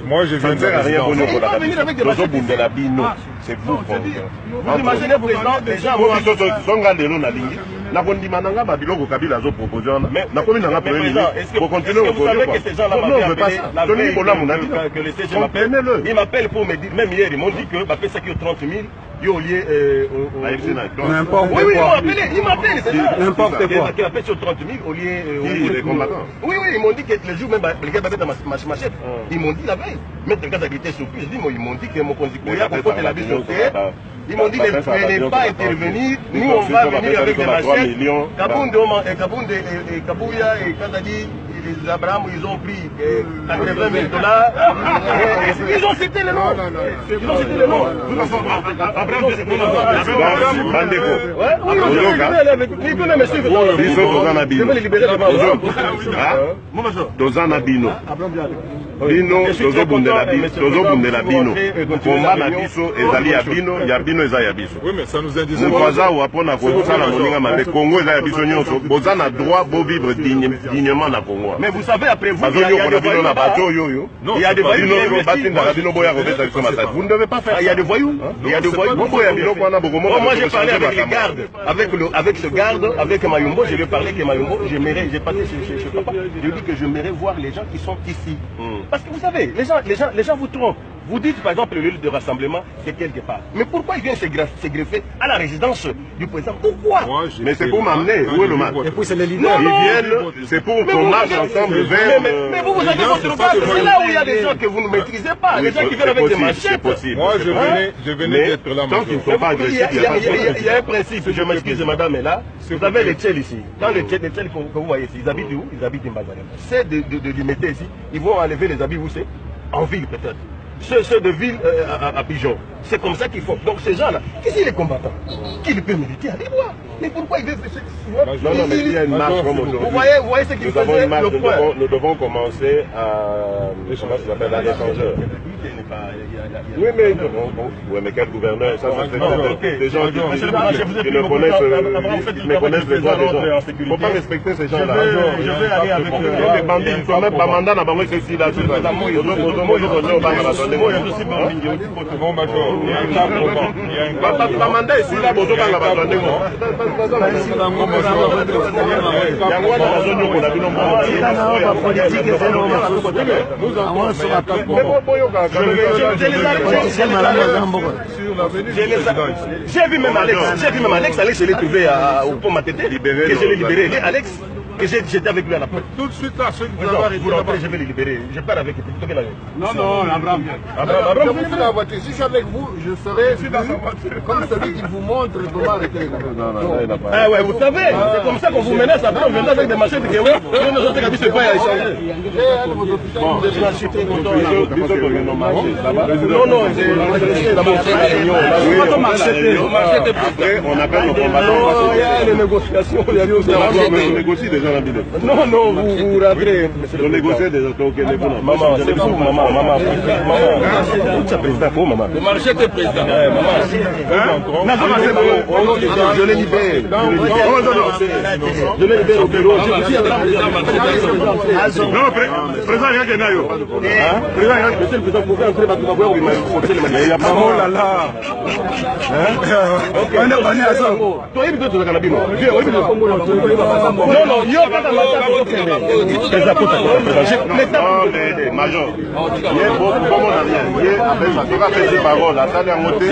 Moi, je viens de la résidence. C'est vous. Vous imaginez, président, les gens vont vous savez que ces gens-là ils m'appellent pour me dire, même hier, ils m'ont dit que bah, ça qui est 30 000, il y a lieu n'importe quoi. Oui, ils m'appellent, c'est ça. N'importe quoi. Qui appellent sur 30 000 au lieu des combattants. Oui, ils m'ont dit que les jours même, les gars m'avaient dans ma machette. Ils m'ont dit la veille. Même le gars a été surpris. Ils m'ont dit que mon conducteur, pour porter la vie sur terre, ils m'ont dit ne pas intervenir. Nous, on va venir avec des machettes. Kabouya et Kazadi, les Abraham, ils ont pris 80 000 $. Ils ont cité le nom. Ils ont cité le nom. Dozana Bino. Bino, tozobundela Bino. Komba na biso ezali ya Bino, ya Bino eza ya biso. Oui, mais ça nous indique. Mukwaza ou apona kozala moninga mabe Congo eza ya biso nyonso. Bozana droit beau vivre dignement na Congo. Mais vous savez après vous il y a des voyous. Vous ne devez pas faire. Il y a des voyous. Il y a des voyous. Moi j'ai parlé avec les gardes, avec ce garde, avec Mayumbo, je lui ai parlé que Mayumbo, j'ai parlé chez papa, je lui ai dit que j'aimerais voir les gens qui sont ici. Parce que vous savez, les gens vous trompent. Vous dites par exemple le lieu de rassemblement, c'est quelque part. Mais pourquoi ils viennent se greffer à la résidence du président? Pourquoi? Mais c'est pour m'amener. Où est le match? Et puis c'est les leaders. Ils viennent, c'est pour qu'on marche ensemble vers. Mais vous avez votre base. C'est là où il y a des gens que vous ne maîtrisez pas. Les gens qui viennent avec des machettes. Moi, je venais d'être là. Tant qu'ils ne sont pas agressifs, il y a un principe. Je m'excuse, madame est là. Vous avez les tchèles ici. Dans les tchèles que vous voyez ici, ils habitent où? Ils habitent en Bazarem. C'est de les mettre ici. Ils vont enlever les habits, où c'est? En ville peut-être. Ceux de ville à Pigeon. C'est comme ça qu'il faut. Donc ces gens-là, qui sont les combattants? Qui peut militer? Allez voir. Mais pourquoi ils veulent faire ça? Non, mais il y a une marche comme aujourd'hui. Vous voyez ce qu'ils faisaient le point. Nous devons commencer à... Comment ça s'appelle? À l'échangeur. Oui, mais quel gouverneur? Ça, c'est des gens qui ne connaissent les droits des gens. Il ne faut pas respecter ces gens-là. Je vais aller avec les bandits, ils sont même pas mandat, n'a pas moi ceci là. Bon, major, il y a un cas probant. Pas mandat ici là, bonjour, pas la j'ai vu même Alex, je l'ai trouvé au pont Matete, que je l'ai libéré. Alex, que j'étais avec lui à la porte. Tout de suite là, ceux qui vous avez vous rentrez, je vais les libérer. Je pars avec lui. Non, Abraham. Je suis dans la voiture. Si je suis avec vous, je serai comme celui qui vous montre comment arrêter les gars. Ah ouais, vous savez, c'est comme ça qu'on vous menace. Après, on vient avec des machettes et que oui, nous autres qui se pas à échanger. Non, c'est d'abord on appelle nos combattants. Il y a les négociations. On négocie déjà la bille. Non, vous rentrez. On négocie déjà. Maman, c'est fou, maman. C'est président pour maman. Le marché est président. Je l'ai libéré. Je l'ai libéré au bureau. Non, président, il y a des naïos. Monsieur le président, vous pouvez entrer dans le bureau. Il y a pas oh là là. On est à ça. Toi, il veut te faire la bille. Non, il y a pas de major. Il y a beaucoup de monde. Il y a des paroles.